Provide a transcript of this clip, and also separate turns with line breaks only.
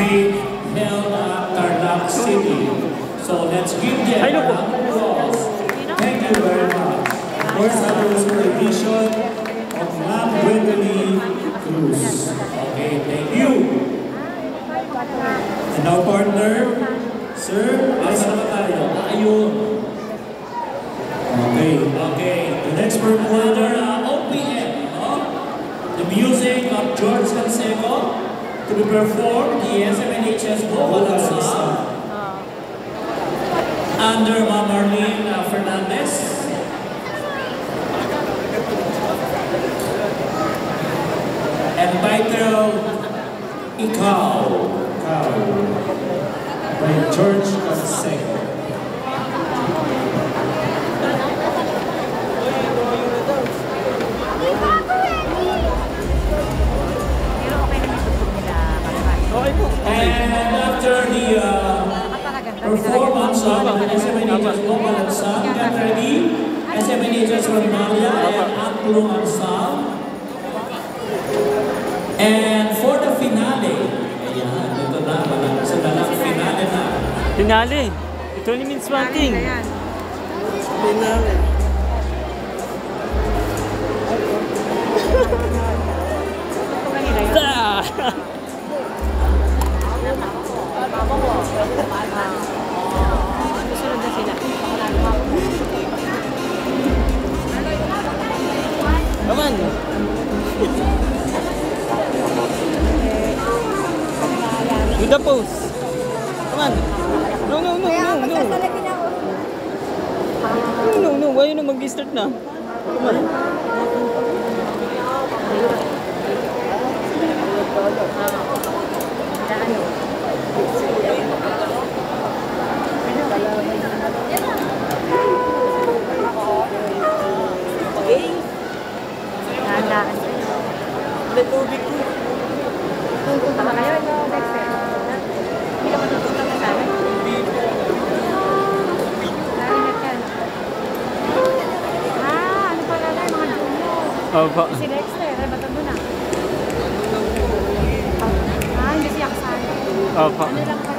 being held at Tarlac City. So let's give them a round of applause. Thank you very much. First anniversary edition of Ma'am Gwendolyn Cruz. Okay, thank you. And now partner, sir, asa naman tayo? Ayun. Okay. The next performer, OPM, no? The music of George Canseco to be performed, the SMNHS vocal ensemble under Ma'am Marlene Fernandez. Entitled Ikaw, by George Canseco. And after the performance of the SMNHS vocal ensemble, get ready, SMNHS Rondalia and Amplong ensemble. And for the finale, ayan, ito na, malapit sa dalang finale na.
Finale? It only means one thing. Finale. Come on. Do the pose. Come on. No. Why you mag-start na? Come on. Opo.
Si Dexter, ay ba't na? Hindi siya kasama.
Opo.
Ano lang